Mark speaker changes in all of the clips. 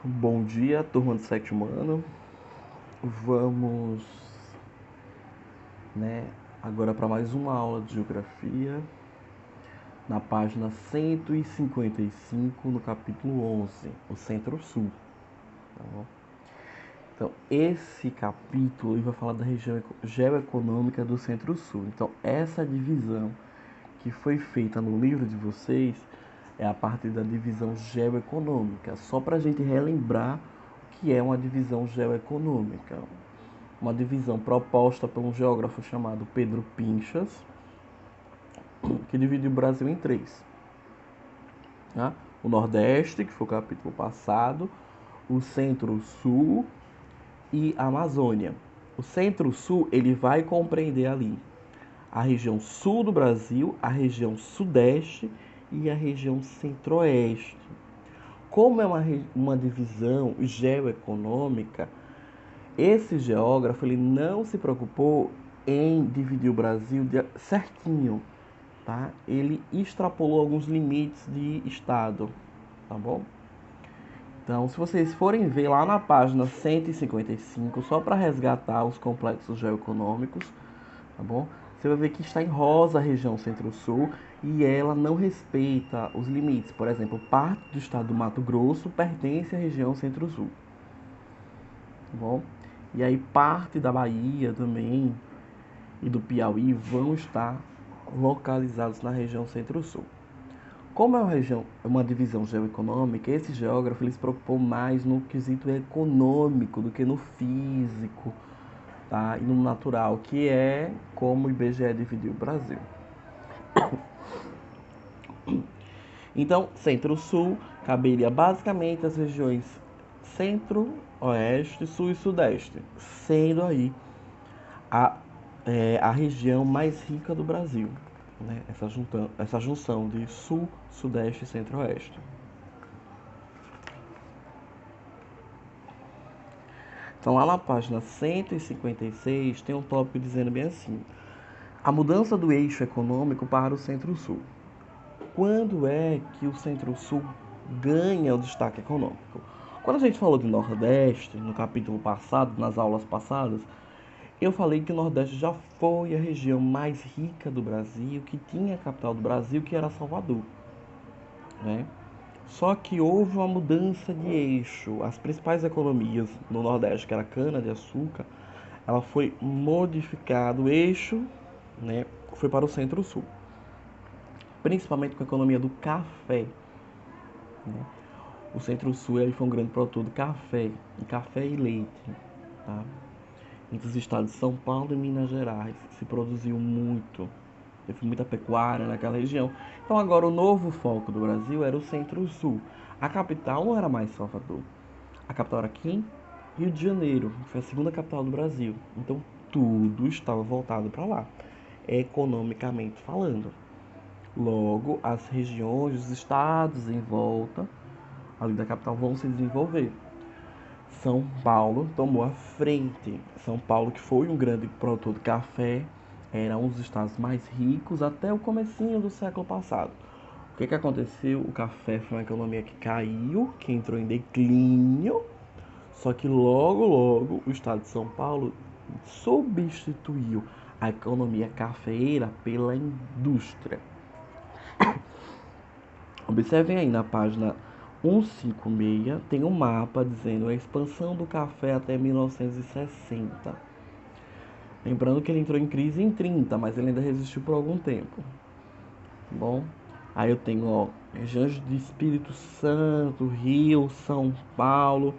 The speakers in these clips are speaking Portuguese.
Speaker 1: Bom dia, turma do sétimo ano. Vamos, agora para mais uma aula de geografia, na página 155, no capítulo 11, o Centro-Sul. Tá bom? Então, esse capítulo vai falar da região geoeconômica do Centro-Sul. Então, essa divisão que foi feita no livro de vocês é a partir da divisão geoeconômica, só para a gente relembrar o que é uma divisão geoeconômica. Uma divisão proposta por um geógrafo chamado Pedro Pinchas, que dividiu o Brasil em três. Tá? O Nordeste, que foi o capítulo passado, o Centro-Sul e a Amazônia. O Centro-Sul ele vai compreender ali a região sul do Brasil, a região sudeste e a região centro-oeste. Como é uma divisão geoeconômica, esse geógrafo ele não se preocupou em dividir o Brasil certinho, tá? Ele extrapolou alguns limites de estado, tá bom? Então, se vocês forem ver lá na página 155, só para resgatar os complexos geoeconômicos, tá bom? Você vai ver que está em rosa a região Centro-Sul e ela não respeita os limites. Por exemplo, parte do estado do Mato Grosso pertence à região Centro-Sul. Tá bom? E aí parte da Bahia também e do Piauí vão estar localizados na região Centro-Sul. Como é uma divisão geoeconômica, esse geógrafo ele se preocupou mais no quesito econômico do que no físico, tá? E no natural, que é como o IBGE dividiu o Brasil. Então, Centro-Sul caberia basicamente as regiões Centro-Oeste, Sul e Sudeste, sendo aí a região mais rica do Brasil, né? Essa junção de Sul, Sudeste e Centro-Oeste. Então, lá na página 156, tem um tópico dizendo bem assim: a mudança do eixo econômico para o Centro-Sul. Quando é que o Centro-Sul ganha o destaque econômico? Quando a gente falou de Nordeste, no capítulo passado, nas aulas passadas, eu falei que o Nordeste já foi a região mais rica do Brasil, que tinha a capital do Brasil, que era Salvador, né? Só que houve uma mudança de eixo. As principais economias no Nordeste, que era cana-de-açúcar, ela foi modificado o eixo, né? Foi para o Centro-Sul, principalmente com a economia do café, né? O Centro-Sul ele foi um grande produtor de café e leite, tá? Entre os estados de São Paulo e Minas Gerais se produziu muito, teve muita pecuária naquela região. Então agora o novo foco do Brasil era o Centro-Sul. A capital não era mais Salvador, a capital era aqui em Rio de Janeiro, que foi a segunda capital do Brasil. Então tudo estava voltado para lá, economicamente falando. Logo, as regiões, os estados em volta ali da capital vão se desenvolver. São Paulo tomou a frente. São Paulo, que foi um grande produtor de café, era um dos estados mais ricos até o comecinho do século passado. O que aconteceu? O café foi uma economia que caiu, que entrou em declínio, só que logo o estado de São Paulo substituiu a economia cafeeira pela indústria. Observem aí na página 156, tem um mapa dizendo a expansão do café até 1960. Lembrando que ele entrou em crise em 30, mas ele ainda resistiu por algum tempo. Bom, aí eu tenho regiões de Espírito Santo, Rio, São Paulo,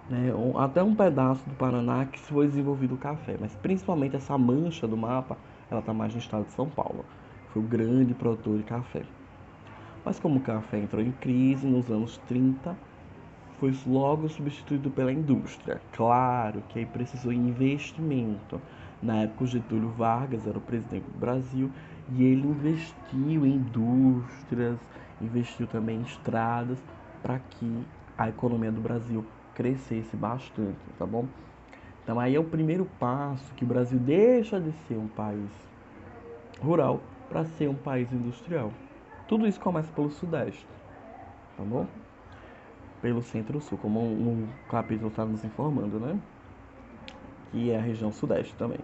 Speaker 1: né, até um pedaço do Paraná que foi desenvolvido o café, mas principalmente essa mancha do mapa, ela está mais no estado de São Paulo. Foi o grande produtor de café. Mas como o café entrou em crise nos anos 30, foi logo substituído pela indústria. Claro que aí precisou de investimento. Na época, o Getúlio Vargas era o presidente do Brasil e ele investiu em indústrias, investiu também em estradas para que a economia do Brasil crescesse bastante, tá bom? Então aí é o primeiro passo que o Brasil deixa de ser um país rural para ser um país industrial. Tudo isso começa pelo Sudeste, tá bom? pelo Centro-Sul, como o capítulo está nos informando, né? Que é a região sudeste também.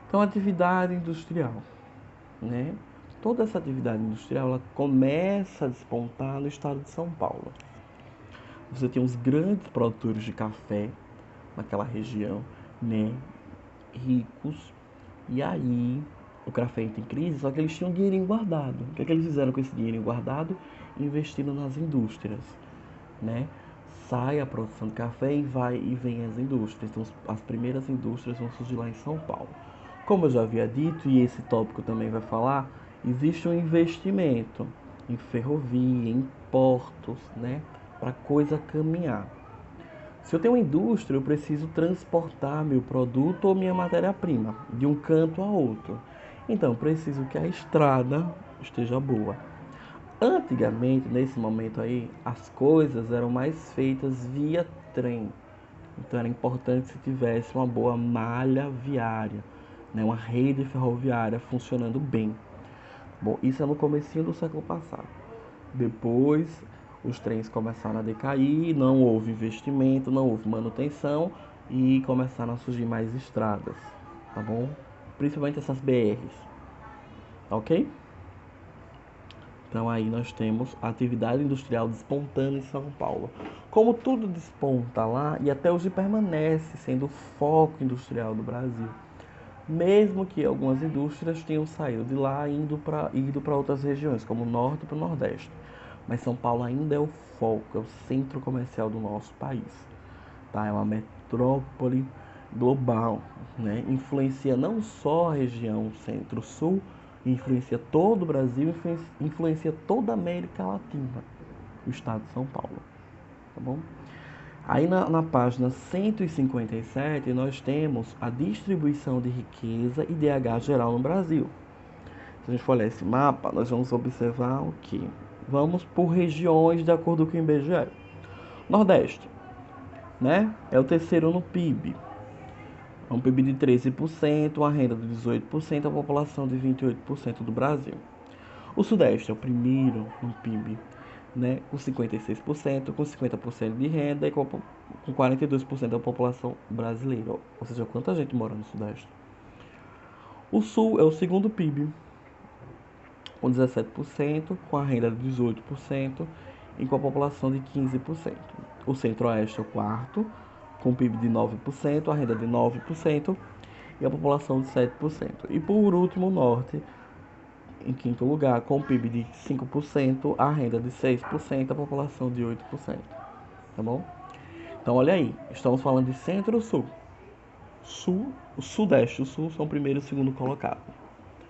Speaker 1: Então, atividade industrial, né? Toda essa atividade industrial ela começa a despontar no estado de São Paulo. Você tem os grandes produtores de café naquela região, né? Ricos. E aí, o café entra em crise, só que eles tinham dinheirinho guardado. O que é que eles fizeram com esse dinheirinho guardado? Investindo nas indústrias, né? Sai a produção de café e vem as indústrias. Então, as primeiras indústrias vão surgir lá em São Paulo. Como eu já havia dito, e esse tópico também vai falar, existe um investimento em ferrovia, em portos, né? Para a coisa caminhar. Se eu tenho uma indústria, eu preciso transportar meu produto ou minha matéria-prima de um canto a outro. Então, eu preciso que a estrada esteja boa. Antigamente, nesse momento aí, as coisas eram mais feitas via trem. Então, era importante se tivesse uma boa malha viária, né? Uma rede ferroviária funcionando bem. Bom, isso é no comecinho do século passado. Depois, os trens começaram a decair, não houve investimento, não houve manutenção e começaram a surgir mais estradas, tá bom? Principalmente essas BRs, tá ok? Então aí nós temos a atividade industrial despontando em São Paulo. Como tudo desponta lá e até hoje permanece sendo o foco industrial do Brasil. Mesmo que algumas indústrias tenham saído de lá e ido para outras regiões, como o norte e para o nordeste. Mas São Paulo ainda é o foco, é o centro comercial do nosso país. Tá? É uma metrópole global, né? Influencia não só a região centro-sul, influencia todo o Brasil, influencia toda a América Latina, o estado de São Paulo. Tá bom? Aí na página 157 nós temos a distribuição de riqueza e DH geral no Brasil. Se a gente for olhar esse mapa, nós vamos observar o que? Vamos por regiões de acordo com o IBGE. Nordeste, né? É o terceiro no PIB. É um PIB de 13%, uma renda de 18%, a população de 28% do Brasil. O Sudeste é o primeiro no PIB, né? Com 56%, com 50% de renda e com 42% da população brasileira. Ou seja, quanta gente mora no Sudeste. O Sul é o segundo PIB, com 17%, com a renda de 18% e com a população de 15%. O Centro-Oeste é o quarto, com PIB de 9%, a renda de 9% e a população de 7%. E por último, o Norte, em quinto lugar, com PIB de 5%, a renda de 6%, a população de 8%. Tá bom? Então, olha aí, estamos falando de Centro-Sul. O Sudeste e o Sul são o primeiro e o segundo colocado.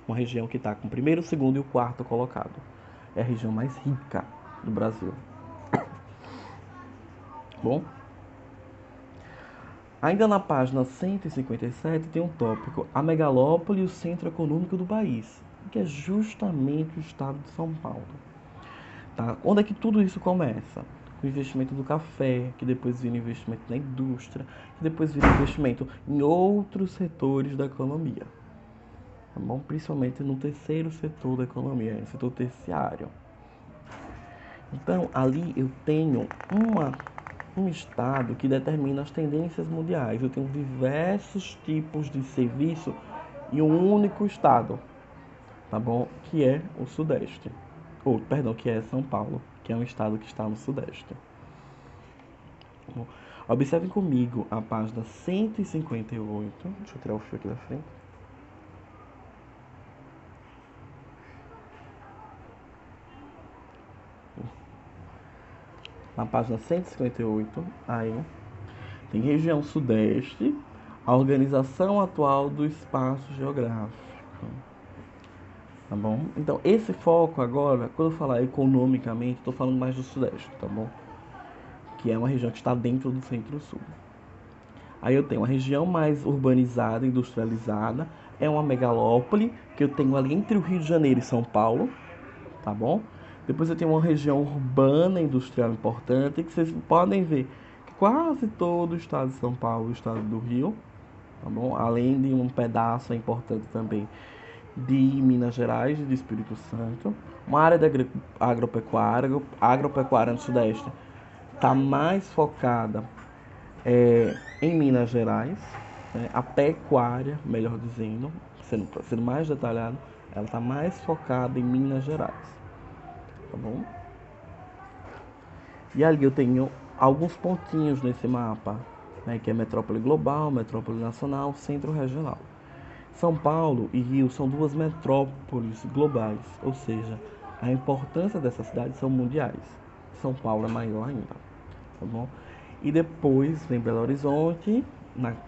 Speaker 1: Uma região que está com o primeiro, o segundo e o quarto colocado. É a região mais rica do Brasil. Bom, ainda na página 157 tem um tópico, a megalópole e o centro econômico do país, que é justamente o estado de São Paulo. Tá? Onde é que tudo isso começa? Com o investimento do café, que depois vira investimento na indústria, que depois vira investimento em outros setores da economia. Tá bom? Principalmente no terceiro setor da economia, no setor terciário. Então, ali eu tenho um estado que determina as tendências mundiais. Eu tenho diversos tipos de serviço em um único estado, tá bom? Que é o Sudeste. Ou, perdão, que é São Paulo, que é um estado que está no Sudeste. Bom, observem comigo a página 158. Deixa eu tirar o fio aqui da frente. Na página 158, aí tem região Sudeste, a organização atual do espaço geográfico. Tá bom? Então, esse foco agora, quando eu falar economicamente, estou falando mais do Sudeste, tá bom? Que é uma região que está dentro do Centro-Sul. Aí eu tenho uma região mais urbanizada, industrializada, é uma megalópole, que eu tenho ali entre o Rio de Janeiro e São Paulo, tá bom? Depois eu tenho uma região urbana, industrial importante, que vocês podem ver que quase todo o estado de São Paulo, o estado do Rio, tá bom? Além de um pedaço importante também de Minas Gerais e do Espírito Santo, uma área de agropecuária no Sudeste, está mais focada em Minas Gerais, né? A pecuária, melhor dizendo, sendo mais detalhado, ela está mais focada em Minas Gerais, tá bom? E ali eu tenho alguns pontinhos nesse mapa, né, que é metrópole global, metrópole nacional, centro regional. São Paulo e Rio são duas metrópoles globais, ou seja, a importância dessas cidades são mundiais. São Paulo é maior ainda, tá bom? E depois vem Belo Horizonte,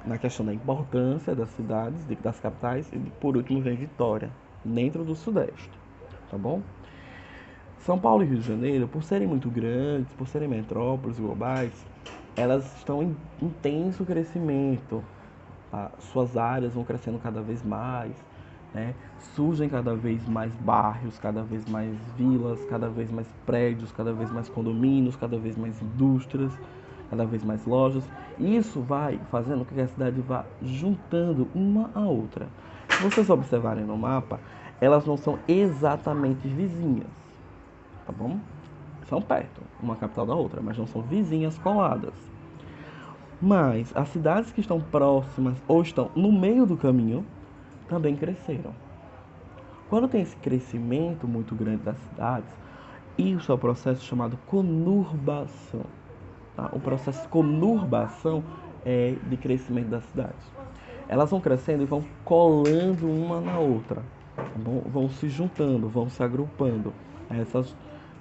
Speaker 1: na questão da importância das cidades, das capitais, e por último vem Vitória, dentro do Sudeste, tá bom? São Paulo e Rio de Janeiro, por serem muito grandes, por serem metrópoles globais, elas estão em intenso crescimento. Suas áreas vão crescendo cada vez mais, né? Surgem cada vez mais bairros, cada vez mais vilas, cada vez mais prédios, cada vez mais condomínios, cada vez mais indústrias, cada vez mais lojas. Isso vai fazendo com que a cidade vá juntando uma a outra. Se vocês observarem no mapa, elas não são exatamente vizinhas, tá bom? São perto, uma capital da outra, mas não são vizinhas coladas. Mas as cidades que estão próximas ou estão no meio do caminho também cresceram. Quando tem esse crescimento muito grande das cidades, isso é o processo chamado conurbação. Tá? O processo de conurbação é de crescimento das cidades. Elas vão crescendo e vão colando uma na outra, tá bom? Vão se juntando, vão se agrupando a essas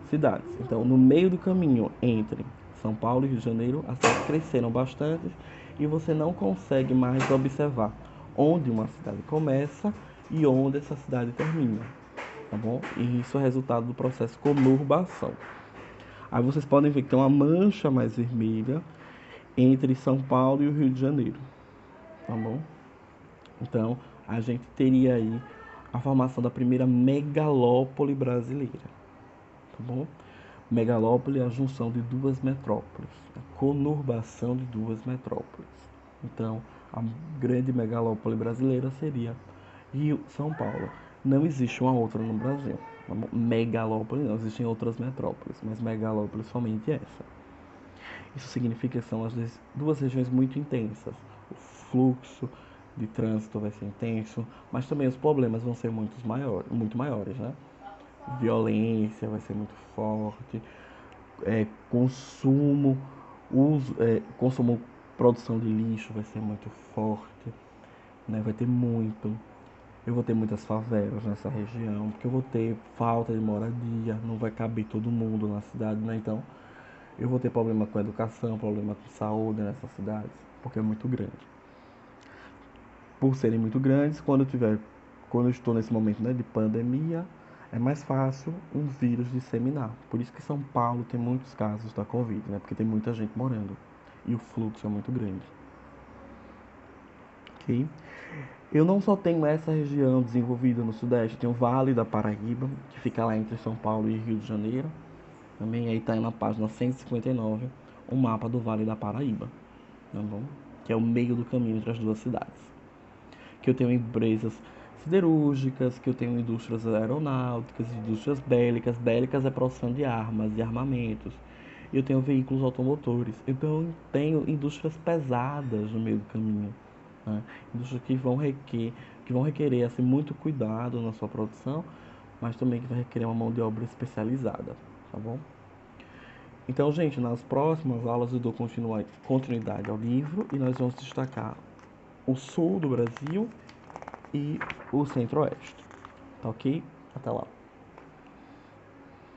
Speaker 1: cidades. Então, no meio do caminho entre São Paulo e Rio de Janeiro, as cidades cresceram bastante e você não consegue mais observar onde uma cidade começa e onde essa cidade termina, tá bom? E isso é resultado do processo conurbação. Aí vocês podem ver que tem uma mancha mais vermelha entre São Paulo e o Rio de Janeiro, tá bom? Então, a gente teria aí a formação da primeira megalópole brasileira, tá bom? Megalópole é a junção de duas metrópoles, a conurbação de duas metrópoles. Então, a grande megalópole brasileira seria Rio-São Paulo. Não existe uma outra no Brasil. Megalópole não, existem outras metrópoles, mas megalópole somente essa. Isso significa que são as duas regiões muito intensas. O fluxo de trânsito vai ser intenso, mas também os problemas vão ser muito maiores, né? Violência vai ser muito forte, consumo, produção de lixo vai ser muito forte, né? Vai ter muito. Eu vou ter muitas favelas nessa região, porque eu vou ter falta de moradia, não vai caber todo mundo na cidade, né? Então, eu vou ter problema com educação, problema com saúde nessas cidades, porque é muito grande. Por serem muito grandes, quando eu estou nesse momento, né, de pandemia, é mais fácil um vírus disseminar. Por isso que São Paulo tem muitos casos da Covid, né? Porque tem muita gente morando e o fluxo é muito grande. Ok? Eu não só tenho essa região desenvolvida no Sudeste, eu tenho o Vale da Paraíba, que fica lá entre São Paulo e Rio de Janeiro. Também aí está na página 159 o mapa do Vale da Paraíba, tá bom? Que é o meio do caminho entre as duas cidades. Que eu tenho empresas siderúrgicas, que eu tenho indústrias aeronáuticas, indústrias bélicas. Bélicas é produção de armas e armamentos. Eu tenho veículos automotores. Então eu tenho indústrias pesadas no meio do caminho, né? Indústrias que vão requerer assim, muito cuidado na sua produção, mas também que vai requerer uma mão de obra especializada, tá bom? Então, gente, nas próximas aulas eu dou continuidade ao livro e nós vamos destacar o sul do Brasil e o centro-oeste. Tá ok? Até lá.